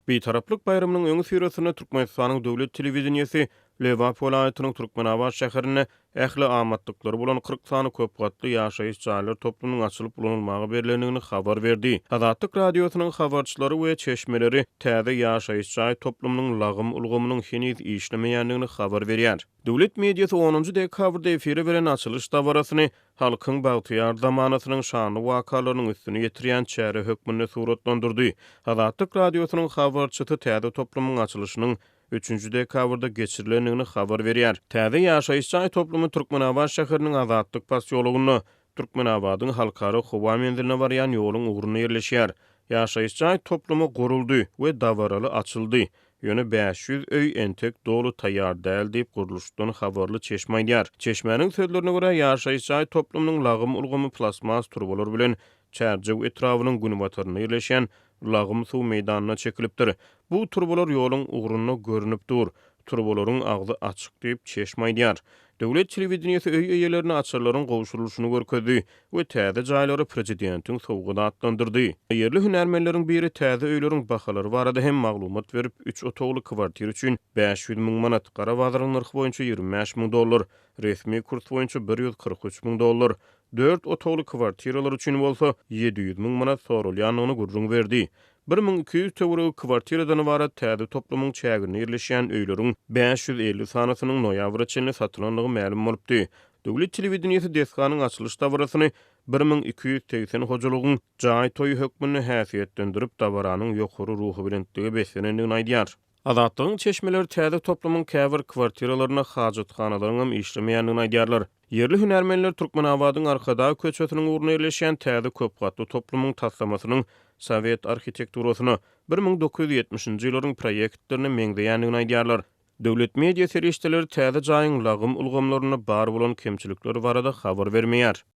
Bir taraplyk bayramynyň öňü süreçine Türkmenistanyň döwlet telewizionyasy Leva Polaýatynyň Türkmenabad şäherine ähli amatlyklary bolan 40 sany köp gatly ýaşaýyş jaýlary toplumynyň açylyp bulanylmagy berilendигini habar berdi. Azatlyk radiosynyň habarçylary we çeşmeleri täze ýaşaýyş jaý toplumynyň lagym ulgamynyň heniz işlemeýändigini habar berýär. Döwlet mediýasy 10-njy dekabrda efire beren açylyş dabarasyny halkyň bagtyýar zamanasynyň şanly wakalarynyň üstüne ýetirýän çäre hökmüni suratlandyrdy. Azatlyk radiosynyň habarçysy täze toplumyň açylyşynyň 3-nji dekabrda geçirilendigini habar berýär. Täze ýaşaýyş jaý toplumy Türkmenabad şäheriniň Azatlyk pasyologyny Türkmenabadyň halkary howa menziline barýan ýoluň ugruna ýerleşýär. Ýaşaýyş jaý toplumy guruldy we dabaraly açyldy. Ýöne 500 öý entek dolu taýýar däl diýip guruluşdan habarly çeşme aýdýar. Çeşmäniň sözlerine görä ýaşaýyş jaý toplumynyň lagym ulgamy plasmas turbalar bilen çärjek etrawynyň günbatyryna ýerleşen lagym suw meýdanyna çekilipdir. Bu turbalar ýoluň ugruna görünip dur. Turbalaryň agzy açyk diýip çeşme aýdýar. Döwlet telewizionyasy öý eýelerini açarlaryň gowşuluşyny görkezdi we täze jaýlary prezidentiň sowgaty atlandyrdy. Ýerli hünärmenleriň biri täze öýleriň bahalary barada hem maglumat berip 3 otogly kwartir üçin 500 000 manat, gara bazaryň narhy boýunça 25 000 dollar, resmi kurs boýunça 143 000 dollar, 4 otogly kwartiralar üçin bolsa 700 000 manat sorulýanyny gurrun berdi. 1200 töwrek kwartiradan ibaret täze toplumyň çägine ýerleşýän öýleriň 550 sanasynyň noýabr içinde satylandygy ma'lum bolupdy. Döwlet telewizionyasy deskanyň açylyş dabarasyny 1280 hojalygyň jaý toý hökmüni häsiýetlendirip dabaranyň ýokary ruhy bilen besenendigini aýdýar. Azatlygyň çeşmeleri täze toplumyň käbir kwartiralaryna hajathanalaryň işlemeýändigini aýdýarlar. Yerli hünärmenler Türkmenabadyň Arkada köçetiniň ugruna ýerleşýän täze köp gatly toplumyň taslamasynyň Sowet arhitekturasyny 1970-nji ýylaryň proýektlerini meňzeýändigini aýdýarlar. Döwlet media serişdeleri täze jaýyň lagym ulgamlaryna bar bolan kemçilikleri barada habar bermeýär.